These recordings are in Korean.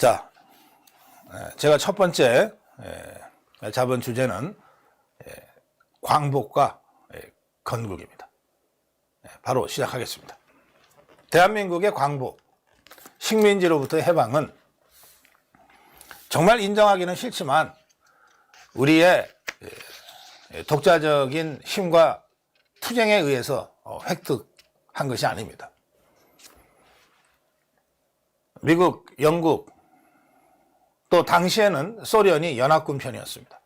자, 제가 첫 번째 잡은 주제는 광복과 건국입니다. 바로 시작하겠습니다. 대한민국의 광복, 식민지로부터의 해방은 정말 인정하기는 싫지만 우리의 독자적인 힘과 투쟁에 의해서 획득한 것이 아닙니다. 미국, 영국, 또 당시에는 소련이 연합군 편이었습니다.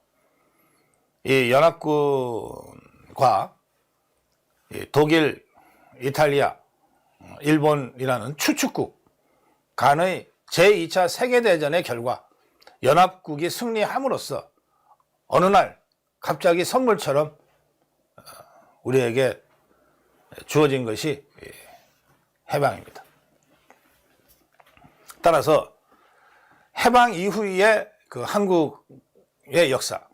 이 연합군과 독일, 이탈리아, 일본이라는 추축국 간의 제2차 세계대전의 결과 연합국이 승리함으로써 어느 날 갑자기 선물처럼 우리에게 주어진 것이 해방입니다. 따라서 해방 이후의 그 한국의 역사,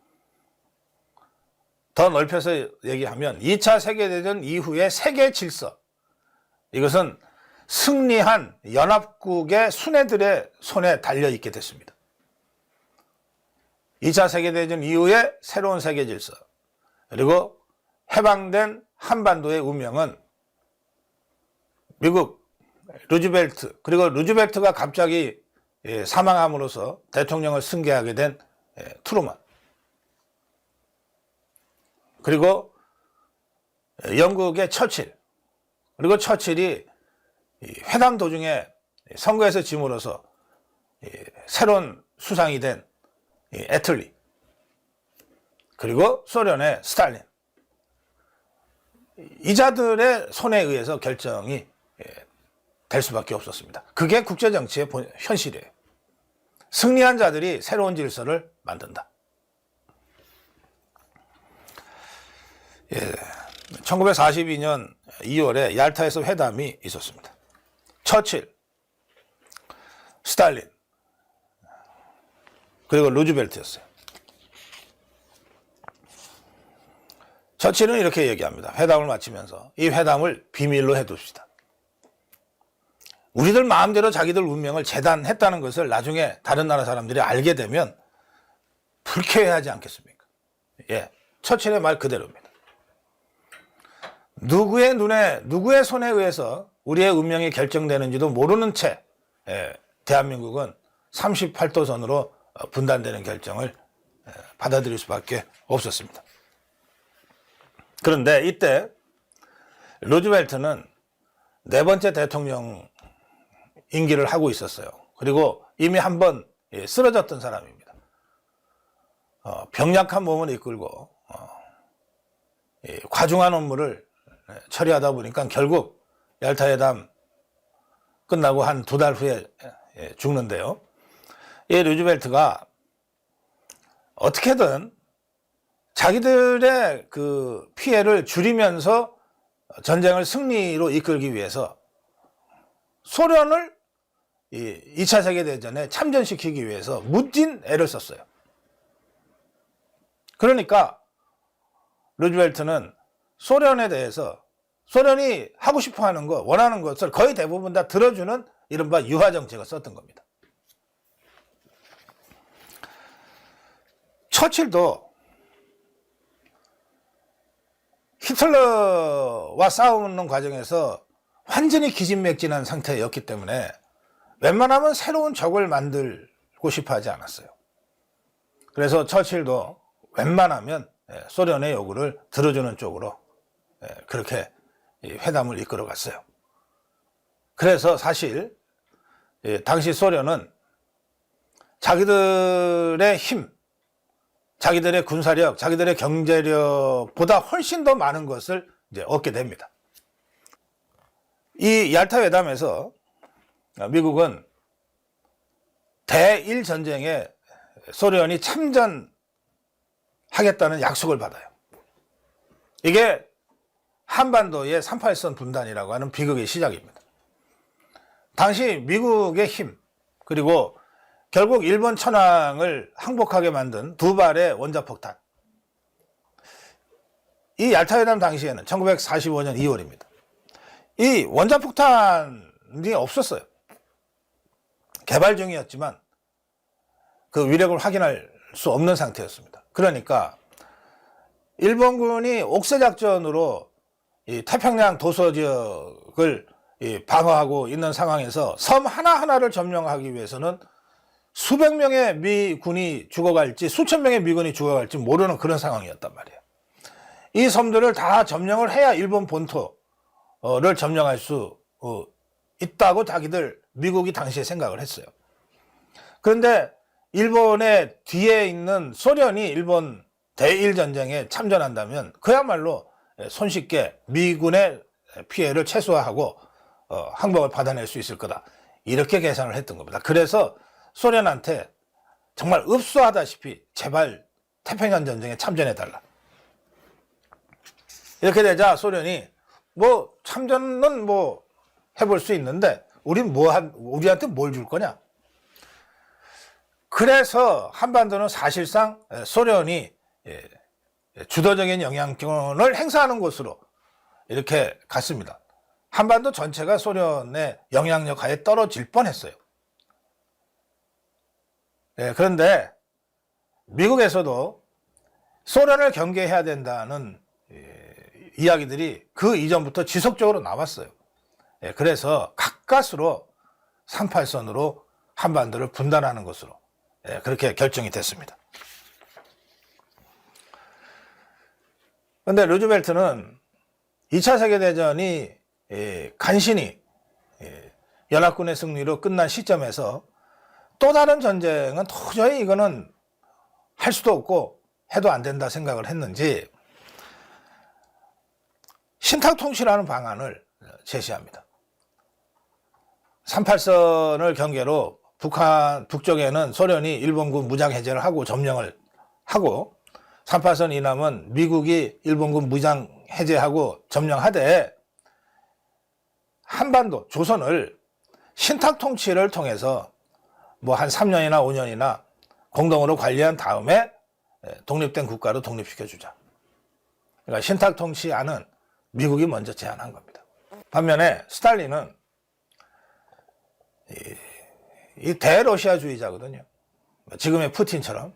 더 넓혀서 얘기하면 2차 세계대전 이후의 세계 질서, 이것은 승리한 연합국의 수뇌들의 손에 달려있게 됐습니다. 2차 세계대전 이후의 새로운 세계 질서, 그리고 해방된 한반도의 운명은 미국 루즈벨트, 그리고 루즈벨트가 갑자기 사망함으로써 대통령을 승계하게 된 트루먼, 그리고 영국의 처칠, 그리고 처칠이 회담 도중에 선거에서 짐으로써 새로운 수상이 된 애틀리, 그리고 소련의 스탈린, 이자들의 손에 의해서 결정이 될 수밖에 없었습니다. 그게 국제정치의 현실이에요. 승리한 자들이 새로운 질서를 만든다. 1942년 2월에 얄타에서 회담이 있었습니다. 처칠, 스탈린, 그리고 루즈벨트였어요. 처칠은 이렇게 얘기합니다. 회담을 마치면서 이 회담을 비밀로 해둡시다. 우리들 마음대로 자기들 운명을 재단했다는 것을 나중에 다른 나라 사람들이 알게 되면 불쾌해하지 않겠습니까? 처칠의 말 그대로입니다. 누구의 눈에, 누구의 손에 의해서 우리의 운명이 결정되는지도 모르는 채 대한민국은 38도선으로 분단되는 결정을 받아들일 수밖에 없었습니다. 그런데 이때 루즈벨트는 네 번째 대통령 임기를 하고 있었어요. 그리고 이미 한 번 쓰러졌던 사람입니다. 병약한 몸을 이끌고 과중한 업무를 처리하다 보니까 결국 얄타회담 끝나고 한 2달 후에 죽는데요. 이 루즈벨트가 어떻게든 자기들의 그 피해를 줄이면서 전쟁을 승리로 이끌기 위해서 소련을 2차 세계대전에 참전시키기 위해서 무진 애를 썼어요. 그러니까 루즈벨트는 소련에 대해서 소련이 하고 싶어 하는 것, 원하는 것을 거의 대부분 다 들어주는 이른바 유화 정책을 썼던 겁니다. 처칠도 히틀러와 싸우는 과정에서 완전히 기진맥진한 상태였기 때문에 웬만하면 새로운 적을 만들고 싶어 하지 않았어요. 그래서 처칠도 웬만하면 소련의 요구를 들어주는 쪽으로 그렇게 회담을 이끌어 갔어요. 그래서 사실 당시 소련은 자기들의 힘, 자기들의 군사력, 자기들의 경제력보다 훨씬 더 많은 것을 이제 얻게 됩니다. 이 얄타 회담에서 미국은 대일 전쟁에 소련이 참전하겠다는 약속을 받아요. 이게 한반도의 38선 분단이라고 하는 비극의 시작입니다. 당시 미국의 힘, 그리고 결국 일본 천황을 항복하게 만든 2발의 원자폭탄, 이 얄타회담 당시에는 1945년 2월입니다. 이 원자폭탄이 없었어요. 개발 중이었지만 그 위력을 확인할 수 없는 상태였습니다. 그러니까 일본군이 옥새작전으로 이 태평양 도서 지역을 방어하고 있는 상황에서 섬 하나하나를 점령하기 위해서는 수백 명의 미군이 죽어갈지 수천 명의 미군이 죽어갈지 모르는 그런 상황이었단 말이에요. 이 섬들을 다 점령을 해야 일본 본토를 점령할 수 있다고 자기들 미국이 당시에 생각을 했어요. 그런데 일본의 뒤에 있는 소련이 일본 대일전쟁에 참전한다면 그야말로 손쉽게 미군의 피해를 최소화하고 항복을 받아낼 수 있을 거다. 이렇게 계산을 했던 겁니다. 그래서 소련한테 정말 읍수하다시피 제발 태평양 전쟁에 참전해달라. 이렇게 되자 소련이 뭐 참전은 뭐 해볼 수 있는데 우리한테 뭘 줄 거냐. 그래서 한반도는 사실상 소련이 주도적인 영향권을 행사하는 곳으로 이렇게 갔습니다. 한반도 전체가 소련의 영향력 하에 떨어질 뻔했어요. 그런데 미국에서도 소련을 경계해야 된다는 이야기들이 그 이전부터 지속적으로 나왔어요. 그래서 가까스로 38선으로 한반도를 분단하는 것으로 그렇게 결정이 됐습니다. 그런데 루즈벨트는 2차 세계대전이 간신히 연합군의 승리로 끝난 시점에서 또 다른 전쟁은 도저히 이거는 할 수도 없고 해도 안 된다 생각을 했는지 신탁통치라는 방안을 제시합니다. 38선을 경계로 북쪽에는 소련이 일본군 무장해제를 하고 점령을 하고 38선 이남은 미국이 일본군 무장해제하고 점령하되 한반도, 조선을 신탁통치를 통해서 뭐 한 3년이나 5년이나 공동으로 관리한 다음에 독립된 국가로 독립시켜주자. 그러니까 신탁통치안은 미국이 먼저 제안한 겁니다. 반면에 스탈린은 이 대러시아주의자거든요. 지금의 푸틴처럼.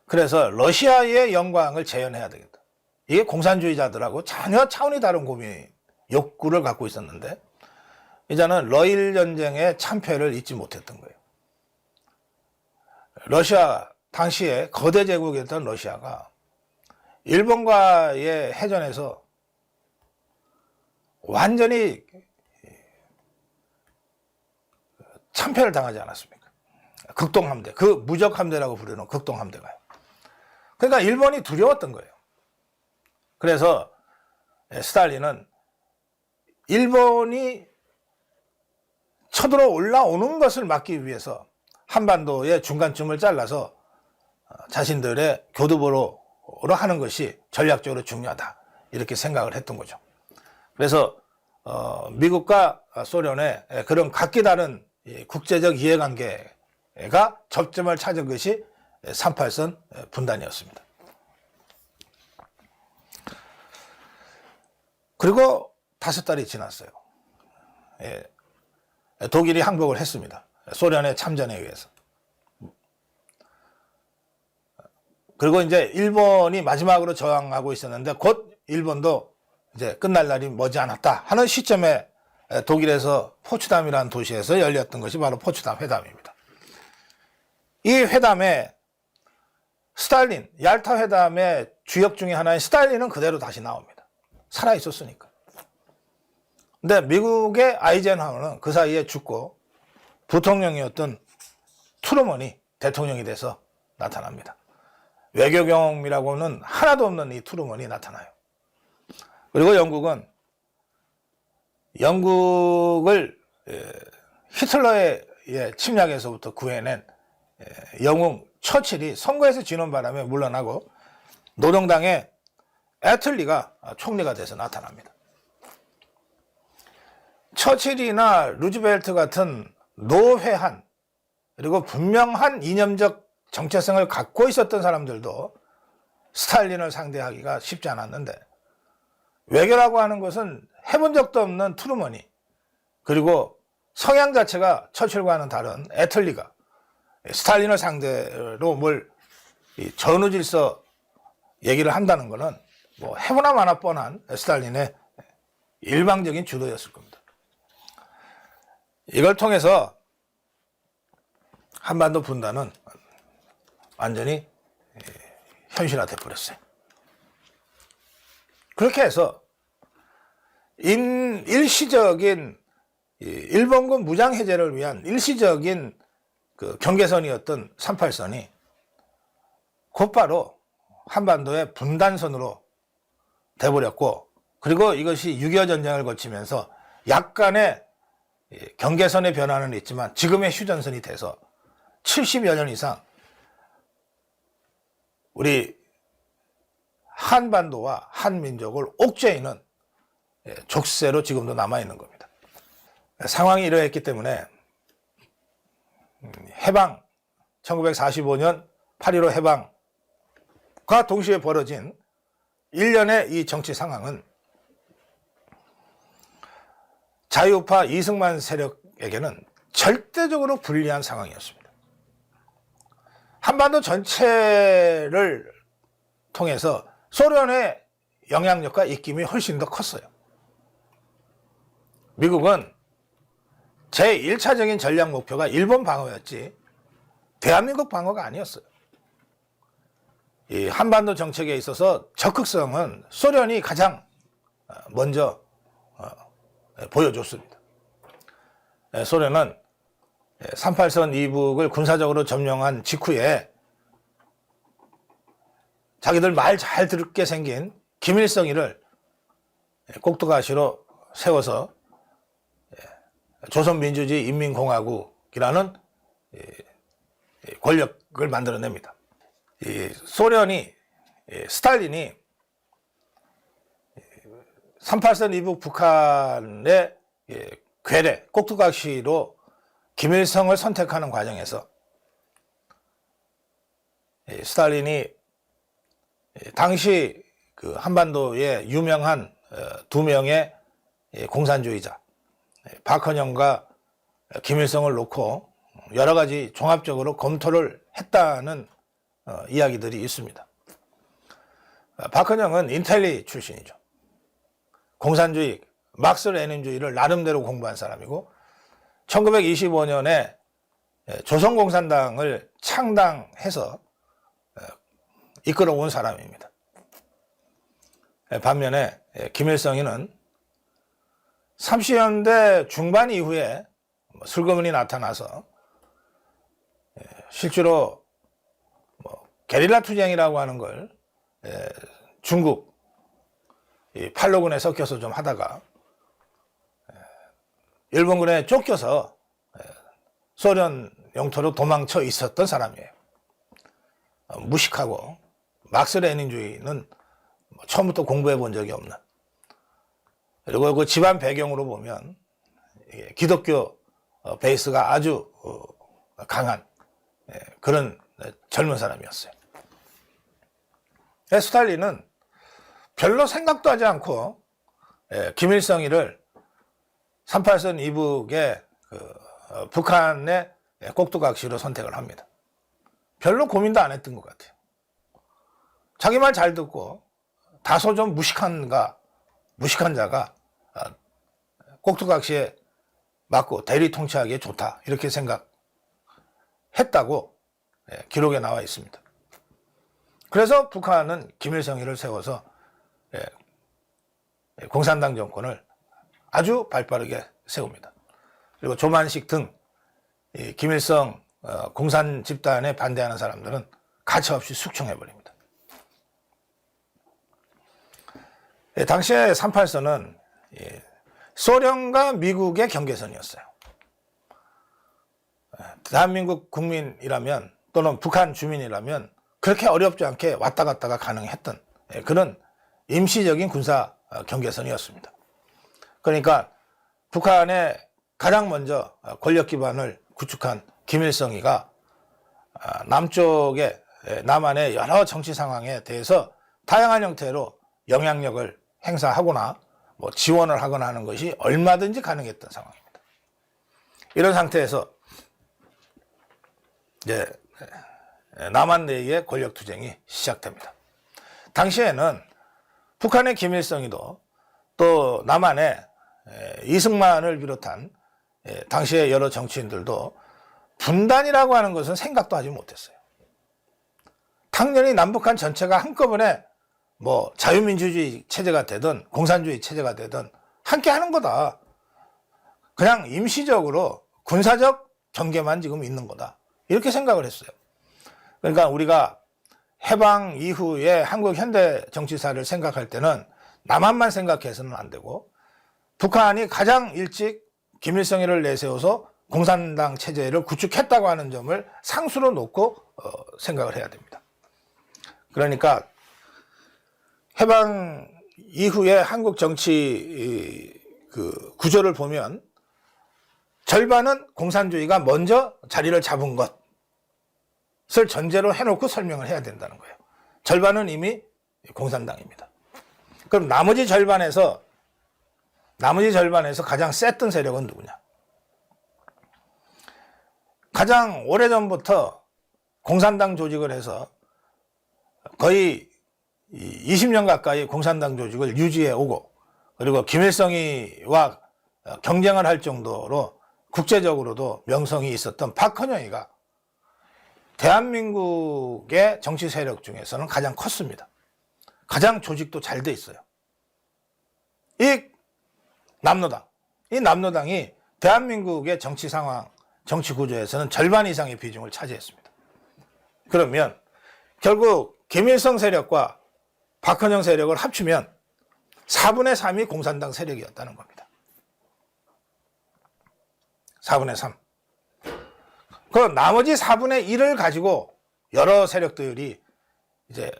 그래서 러시아의 영광을 재현해야 되겠다. 이게 공산주의자들하고 전혀 차원이 다른 고민, 욕구를 갖고 있었는데 이제는 러일 전쟁의 참패를 잊지 못했던 거예요. 러시아, 당시에 거대 제국이었던 러시아가 일본과의 해전에서 완전히 참패를 당하지 않았습니까? 극동함대, 그 무적함대라고 부르는 극동함대가요. 그러니까 일본이 두려웠던 거예요. 그래서 스탈린은 일본이 쳐들어 올라오는 것을 막기 위해서 한반도의 중간쯤을 잘라서 자신들의 교두보로 하는 것이 전략적으로 중요하다. 이렇게 생각을 했던 거죠. 그래서 미국과 소련의 그런 각기 다른 국제적 이해관계가 접점을 찾은 것이 38선 분단이었습니다. 그리고 5달이 지났어요. 독일이 항복을 했습니다. 소련의 참전에 의해서. 그리고 이제 일본이 마지막으로 저항하고 있었는데 곧 일본도 이제 끝날 날이 머지않았다 하는 시점에 독일에서 포츠담이라는 도시에서 열렸던 것이 바로 포츠담 회담입니다. 이 회담에 스탈린, 얄타 회담의 주역 중에 하나인 스탈린은 그대로 다시 나옵니다. 살아 있었으니까. 근데 미국의 아이젠하워는 그 사이에 죽고 부통령이었던 트루먼이 대통령이 돼서 나타납니다. 외교 경험이라고는 하나도 없는 이 트루먼이 나타나요. 그리고 영국을 히틀러의 침략에서부터 구해낸 영웅 처칠이 선거에서 지는 바람에 물러나고 노동당의 애틀리가 총리가 돼서 나타납니다. 처칠이나 루즈벨트 같은 노회한 그리고 분명한 이념적 정체성을 갖고 있었던 사람들도 스탈린을 상대하기가 쉽지 않았는데 외교라고 하는 것은 해본 적도 없는 트루먼이 그리고 성향 자체가 처칠과는 다른 애틀리가 스탈린을 상대로 뭘 전후 질서 얘기를 한다는 것은 뭐 해보나 마나 뻔한 스탈린의 일방적인 주도였을 겁니다. 이걸 통해서 한반도 분단은 완전히 현실화돼 버렸어요. 그렇게 해서 일시적인 일본군 무장 해제를 위한 일시적인 그 경계선이었던 38선이 곧바로 한반도의 분단선으로 돼버렸고, 그리고 이것이 6.25 전쟁을 거치면서 약간의 경계선의 변화는 있지만 지금의 휴전선이 돼서 70여 년 이상 우리 한반도와 한민족을 옥죄이는 족쇄로 지금도 남아있는 겁니다. 상황이 이러했기 때문에 해방 1945년 8.15 해방과 동시에 벌어진 일련의 이 정치 상황은 자유파 이승만 세력에게는 절대적으로 불리한 상황이었습니다. 한반도 전체를 통해서 소련의 영향력과 입김이 훨씬 더 컸어요. 미국은 제1차적인 전략 목표가 일본 방어였지 대한민국 방어가 아니었어요. 이 한반도 정책에 있어서 적극성은 소련이 가장 먼저 보여줬습니다. 소련은 38선 이북을 군사적으로 점령한 직후에 자기들 말 잘 듣게 생긴 김일성이를 꼭두가시로 세워서 조선민주주의 인민공화국이라는 권력을 만들어냅니다. 소련이 스탈린이 38선 이북 북한의 괴뢰 꼭두각시로 김일성을 선택하는 과정에서 스탈린이 당시 그 한반도의 유명한 두 명의 공산주의자 박헌영과 김일성을 놓고 여러 가지 종합적으로 검토를 했다는 이야기들이 있습니다. 박헌영은 인텔리 출신이죠. 공산주의, 막스 레닌주의를 나름대로 공부한 사람이고 1925년에 조선공산당을 창당해서 이끌어온 사람입니다. 반면에 김일성이는 30년대 중반 이후에 슬그머니 나타나서 실제로 게릴라 투쟁이라고 하는 걸 중국 팔로군에 섞여서 좀 하다가 일본군에 쫓겨서 소련 영토로 도망쳐 있었던 사람이에요. 무식하고 막스 레닌주의는 처음부터 공부해 본 적이 없는, 그리고 그 집안 배경으로 보면 기독교 베이스가 아주 강한 그런 젊은 사람이었어요. 스탈린은 별로 생각도 하지 않고 김일성이를 38선 이북의 북한의 꼭두각시로 선택을 합니다. 별로 고민도 안 했던 것 같아요. 자기 말 잘 듣고 다소 좀 무식한 자가 꼭두각시에 맞고 대리 통치하기에 좋다, 이렇게 생각했다고 기록에 나와 있습니다. 그래서 북한은 김일성이를 세워서 공산당 정권을 아주 발빠르게 세웁니다. 그리고 조만식 등 김일성 공산 집단에 반대하는 사람들은 가차없이 숙청해버립니다. 당시에 38선은 소련과 미국의 경계선이었어요. 대한민국 국민이라면 또는 북한 주민이라면 그렇게 어렵지 않게 왔다 갔다가 가능했던 그런 임시적인 군사 경계선이었습니다. 그러니까 북한에 가장 먼저 권력 기반을 구축한 김일성이가 남한의 여러 정치 상황에 대해서 다양한 형태로 영향력을 행사하거나 지원을 하거나 하는 것이 얼마든지 가능했던 상황입니다. 이런 상태에서 이제 남한 내의 권력 투쟁이 시작됩니다. 당시에는 북한의 김일성이도 또 남한의 이승만을 비롯한 당시의 여러 정치인들도 분단이라고 하는 것은 생각도 하지 못했어요. 당연히 남북한 전체가 한꺼번에 뭐 자유민주주의 체제가 되든 공산주의 체제가 되든 함께 하는 거다. 그냥 임시적으로 군사적 경계만 지금 있는 거다. 이렇게 생각을 했어요. 그러니까 우리가 해방 이후에 한국 현대 정치사를 생각할 때는 남한만 생각해서는 안 되고 북한이 가장 일찍 김일성이를 내세워서 공산당 체제를 구축했다고 하는 점을 상수로 놓고 생각을 해야 됩니다. 그러니까 해방 이후에 한국 정치 구조를 보면 절반은 공산주의가 먼저 자리를 잡은 것을 전제로 해놓고 설명을 해야 된다는 거예요. 절반은 이미 공산당입니다. 그럼 나머지 절반에서 가장 셌던 세력은 누구냐? 가장 오래전부터 공산당 조직을 해서 거의 20년 가까이 공산당 조직을 유지해 오고 그리고 김일성이와 경쟁을 할 정도로 국제적으로도 명성이 있었던 박헌영이가 대한민국의 정치 세력 중에서는 가장 컸습니다. 가장 조직도 잘 돼 있어요. 이 남로당이 대한민국의 정치 상황, 정치 구조에서는 절반 이상의 비중을 차지했습니다. 그러면 결국 김일성 세력과 박헌영 세력을 합치면 4분의 3이 공산당 세력이었다는 겁니다. 4분의 3. 그 나머지 4분의 1을 가지고 여러 세력들이 이제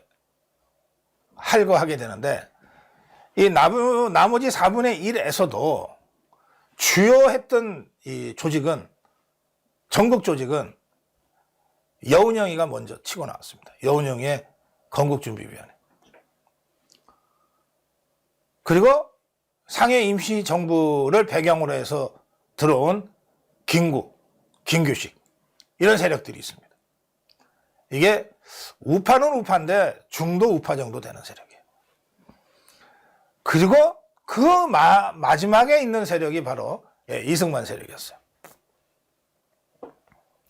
할거하게 되는데 이 나머지 4분의 1에서도 주요했던 이 조직은 전국 조직은 여운형이가 먼저 치고 나왔습니다. 여운형의 건국준비위원회. 그리고 상해 임시정부를 배경으로 해서 들어온 김규식 이런 세력들이 있습니다. 이게 우파는 우파인데 중도 우파 정도 되는 세력이에요. 그리고 그 마지막에 있는 세력이 바로 이승만 세력이었어요.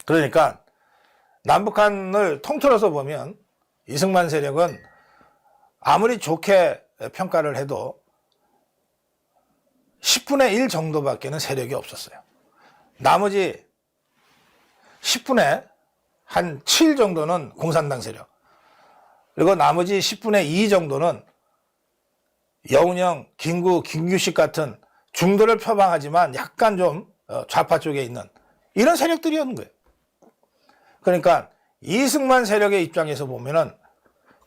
그러니까 남북한을 통틀어서 보면 이승만 세력은 아무리 좋게 평가를 해도 10분의 1 정도밖에는 세력이 없었어요. 나머지 10분의 한 7 정도는 공산당 세력, 그리고 나머지 10분의 2 정도는 여운형, 김규식 같은 중도를 표방하지만 약간 좀 좌파 쪽에 있는 이런 세력들이었는 거예요. 그러니까 이승만 세력의 입장에서 보면은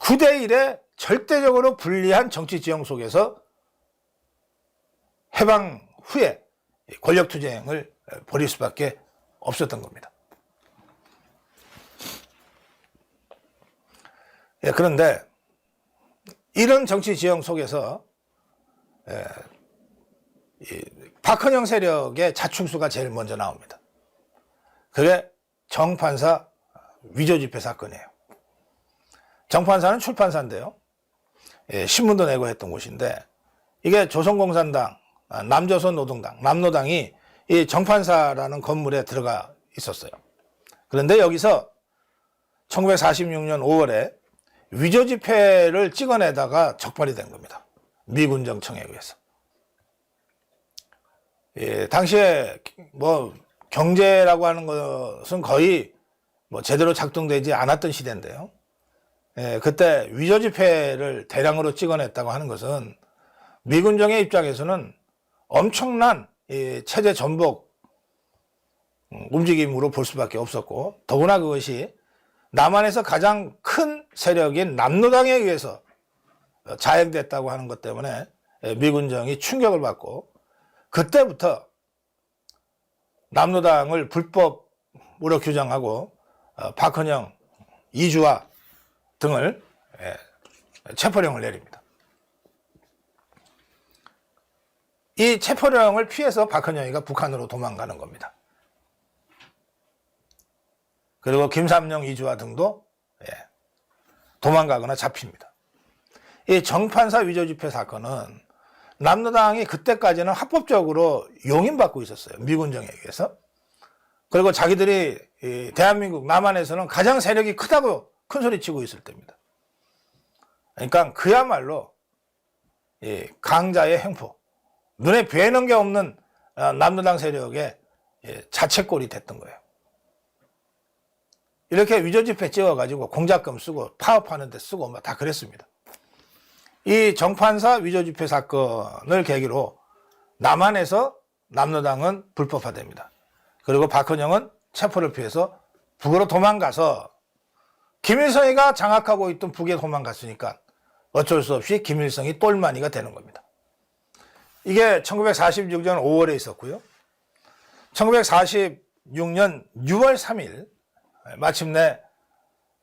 9대1에 절대적으로 불리한 정치 지형 속에서 해방 후에 권력 투쟁을 벌일 수밖에 없었던 겁니다. 그런데 이런 정치 지형 속에서 박헌영 세력의 자충수가 제일 먼저 나옵니다. 그게 정판사 위조 집회 사건이에요. 정판사는 출판사인데요. 신문도 내고 했던 곳인데 이게 조선공산당, 남조선노동당, 남노당이 이 정판사라는 건물에 들어가 있었어요. 그런데 여기서 1946년 5월에 위조 집회를 찍어내다가 적발이 된 겁니다. 미군정청에 의해서. 당시에 뭐 경제라고 하는 것은 거의 뭐 제대로 작동되지 않았던 시대인데요. 그때 위조 집회를 대량으로 찍어냈다고 하는 것은 미군정의 입장에서는 엄청난 체제 전복 움직임으로 볼 수밖에 없었고, 더구나 그것이 남한에서 가장 큰 세력인 남노당에 의해서 자행됐다고 하는 것 때문에 미군정이 충격을 받고, 그때부터 남노당을 불법으로 규정하고 박헌영, 이주화 등을 체포령을 내립니다. 이 체포령을 피해서 박헌영이가 북한으로 도망가는 겁니다. 그리고 김삼룡, 이주화 등도 도망가거나 잡힙니다. 이 정판사 위조 집회 사건은 남로당이 그때까지는 합법적으로 용인받고 있었어요. 미군정에 의해서. 그리고 자기들이 대한민국 남한에서는 가장 세력이 크다고 큰소리치고 있을 때입니다. 그러니까 그야말로 강자의 횡포, 눈에 뵈는 게 없는 남로당 세력의 자책골이 됐던 거예요. 이렇게 위조 집회 찍어가지고 공작금 쓰고 파업하는 데 쓰고 막 다 그랬습니다. 이 정판사 위조 집회 사건을 계기로 남한에서 남로당은 불법화됩니다. 그리고 박헌영은 체포를 피해서 북으로 도망가서 김일성이가 장악하고 있던 북에 도망갔으니까 어쩔 수 없이 김일성이 똘마니가 되는 겁니다. 이게 1946년 5월에 있었고요. 1946년 6월 3일 마침내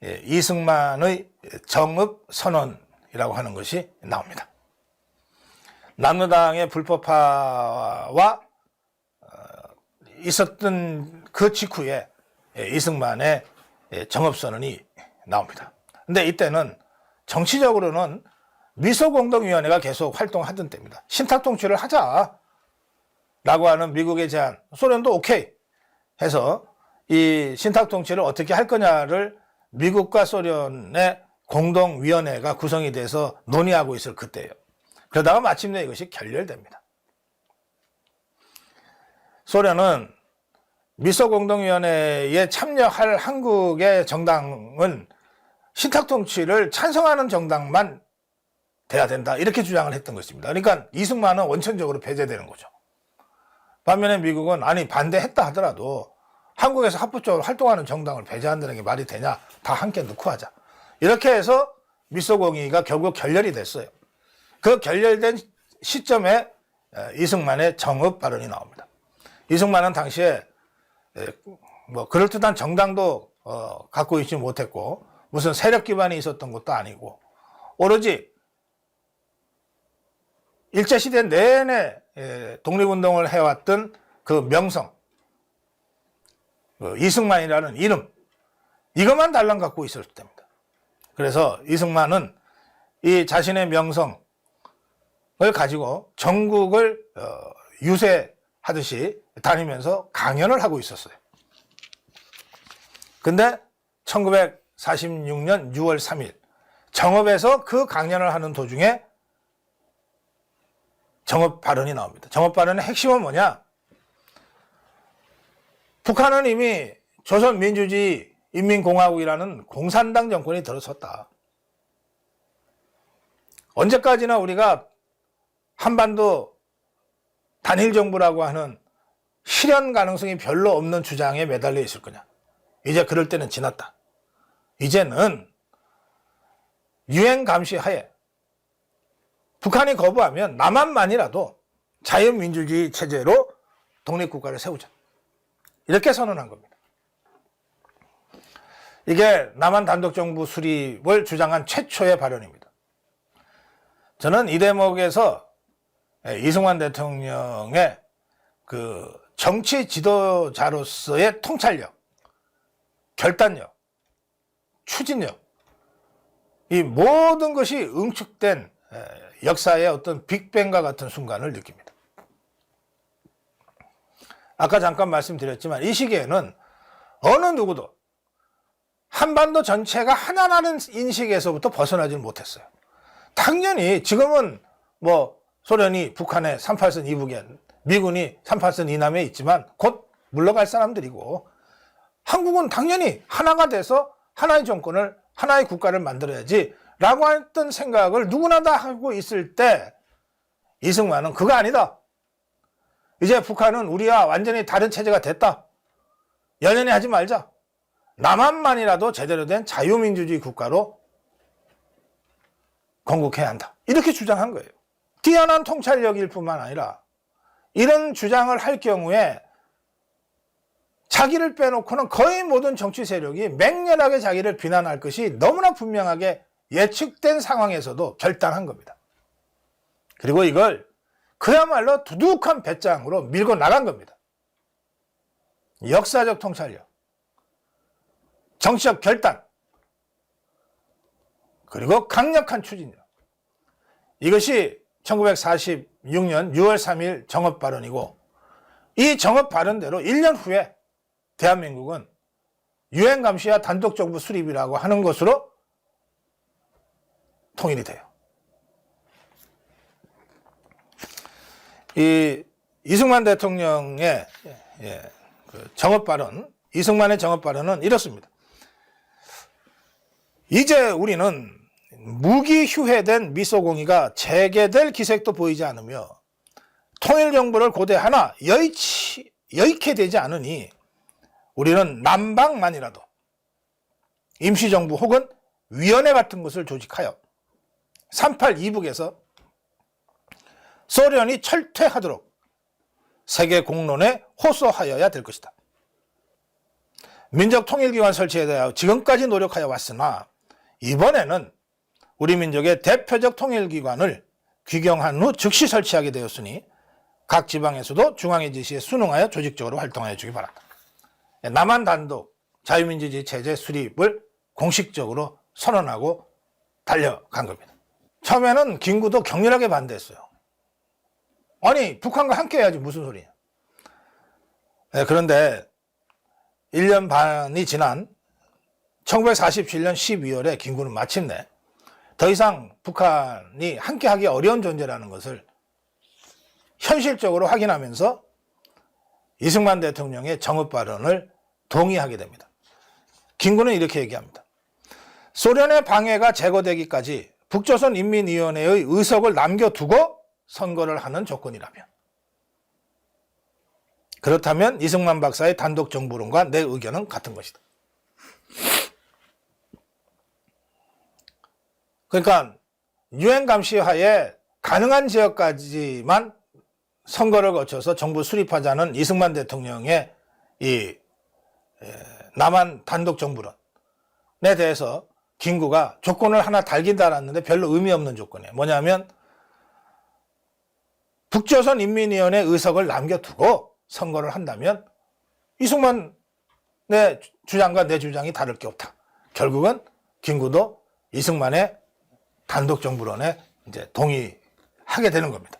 이승만의 정읍 선언이라고 하는 것이 나옵니다. 남로당의 불법화와 있었던 그 직후에 이승만의 정읍선언이 나옵니다. 근데 이때는 정치적으로는 미소공동위원회가 계속 활동하던 때입니다. 신탁통치를 하자 라고 하는 미국의 제안, 소련도 오케이 해서 이 신탁통치를 어떻게 할 거냐를 미국과 소련의 공동위원회가 구성이 돼서 논의하고 있을 그때예요. 그러다가 마침내 이것이 결렬됩니다. 소련은 미소공동위원회에 참여할 한국의 정당은 신탁통치를 찬성하는 정당만 돼야 된다, 이렇게 주장을 했던 것입니다. 그러니까 이승만은 원천적으로 배제되는 거죠. 반면에 미국은 아니 반대했다 하더라도 한국에서 합법적으로 활동하는 정당을 배제한다는 게 말이 되냐, 다 함께 넣고 하자, 이렇게 해서 미소공의가 결국 결렬이 됐어요. 그 결렬된 시점에 이승만의 정읍 발언이 나옵니다. 이승만은 당시에 뭐 그럴듯한 정당도 갖고 있지 못했고 무슨 세력 기반이 있었던 것도 아니고 오로지 일제시대 내내 독립운동을 해왔던 그 명성, 이승만이라는 이름, 이것만 달랑 갖고 있을 때입니다. 그래서 이승만은 이 자신의 명성을 가지고 전국을 유세하듯이 다니면서 강연을 하고 있었어요. 근데 1946년 6월 3일 정읍에서 그 강연을 하는 도중에 정읍 발언이 나옵니다. 정읍 발언의 핵심은 뭐냐? 북한은 이미 조선민주주의 인민공화국이라는 공산당 정권이 들어섰다. 언제까지나 우리가 한반도 단일정부라고 하는 실현 가능성이 별로 없는 주장에 매달려 있을 거냐. 이제 그럴 때는 지났다. 이제는 유엔 감시 하에 북한이 거부하면 남한만이라도 자유민주주의 체제로 독립국가를 세우자, 이렇게 선언한 겁니다. 이게 남한 단독정부 수립을 주장한 최초의 발언입니다. 저는 이 대목에서 이승만 대통령의 그 정치 지도자로서의 통찰력, 결단력, 추진력, 이 모든 것이 응축된 역사의 어떤 빅뱅과 같은 순간을 느낍니다. 아까 잠깐 말씀드렸지만 이 시기에는 어느 누구도 한반도 전체가 하나라는 인식에서부터 벗어나지 못했어요. 당연히 지금은 뭐 소련이 북한의 38선 이북에, 미군이 38선 이남에 있지만 곧 물러갈 사람들이고, 한국은 당연히 하나가 돼서 하나의 정권을, 하나의 국가를 만들어야지 라고 했던 생각을 누구나 다 하고 있을 때 이승만은 그거 아니다. 이제 북한은 우리와 완전히 다른 체제가 됐다. 연연히 하지 말자. 남한만이라도 제대로 된 자유민주주의 국가로 건국해야 한다. 이렇게 주장한 거예요. 뛰어난 통찰력일 뿐만 아니라 이런 주장을 할 경우에 자기를 빼놓고는 거의 모든 정치 세력이 맹렬하게 자기를 비난할 것이 너무나 분명하게 예측된 상황에서도 결단한 겁니다. 그리고 이걸 그야말로 두둑한 배짱으로 밀고 나간 겁니다. 역사적 통찰력. 정치적 결단, 그리고 강력한 추진력. 이것이 1946년 6월 3일 정업 발언이고, 이 정업 발언대로 1년 후에 대한민국은 유엔 감시와 단독 정부 수립이라고 하는 것으로 통일이 돼요. 이 이승만 대통령의 정업 발언, 이승만의 정업 발언은 이렇습니다. 이제 우리는 무기휴해된 미소공의가 재개될 기색도 보이지 않으며 통일정부를 고대 하나 여의케 되지 않으니 우리는 남방만이라도 임시정부 혹은 위원회 같은 것을 조직하여 3.8 이북에서 소련이 철퇴하도록 세계 공론에 호소하여야 될 것이다. 민족통일기관 설치에 대하여 지금까지 노력하여 왔으나 이번에는 우리 민족의 대표적 통일기관을 귀경한 후 즉시 설치하게 되었으니 각 지방에서도 중앙의 지시에 순응하여 조직적으로 활동하여 주기 바란다. 남한 단독 자유민주주의 체제 수립을 공식적으로 선언하고 달려간 겁니다. 처음에는 김구도 격렬하게 반대했어요. 아니, 북한과 함께 해야지 무슨 소리냐. 그런데 1년 반이 지난 1947년 12월에 김구는 마침내 더 이상 북한이 함께하기 어려운 존재라는 것을 현실적으로 확인하면서 이승만 대통령의 정업 발언을 동의하게 됩니다. 김구는 이렇게 얘기합니다. 소련의 방해가 제거되기까지 북조선인민위원회의 의석을 남겨두고 선거를 하는 조건이라면, 그렇다면 이승만 박사의 단독 정부론과 내 의견은 같은 것이다. 그러니까 유엔 감시하에 가능한 지역까지만 선거를 거쳐서 정부 수립하자는 이승만 대통령의 이 남한 단독 정부론에 대해서 김구가 조건을 하나 달긴 달았는데 별로 의미 없는 조건이에요. 뭐냐면 북조선인민위원회 의석을 남겨두고 선거를 한다면 이승만의 주장과 내 주장이 다를 게 없다. 결국은 김구도 이승만의 단독 정부론에 이제 동의하게 되는 겁니다.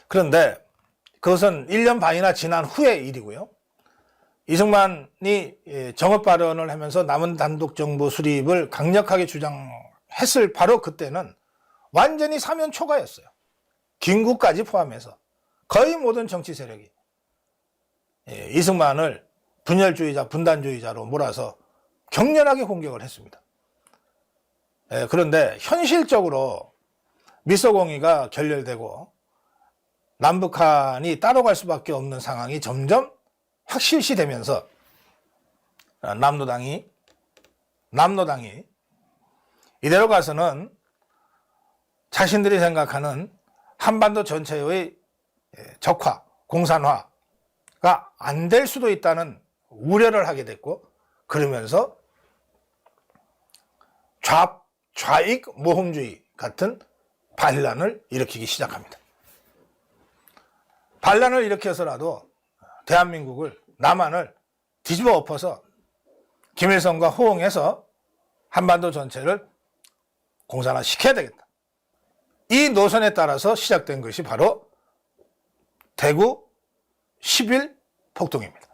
그런데 그것은 1년 반이나 지난 후의 일이고요. 이승만이 정업 발언을 하면서 남은 단독 정부 수립을 강력하게 주장했을 바로 그때는 완전히 사면 초가였어요. 김구까지 포함해서 거의 모든 정치 세력이 이승만을 분열주의자, 분단주의자로 몰아서 격렬하게 공격을 했습니다. 그런데 현실적으로 미소공의가 결렬되고 남북한이 따로 갈 수밖에 없는 상황이 점점 확실시되면서 남로당이 이대로 가서는 자신들이 생각하는 한반도 전체의 적화, 공산화가 안 될 수도 있다는 우려를 하게 됐고, 그러면서 좌익 모험주의 같은 반란을 일으키기 시작합니다. 반란을 일으켜서라도 대한민국을, 남한을 뒤집어 엎어서 김일성과 호응해서 한반도 전체를 공산화 시켜야 되겠다. 이 노선에 따라서 시작된 것이 바로 대구 10.1 폭동입니다.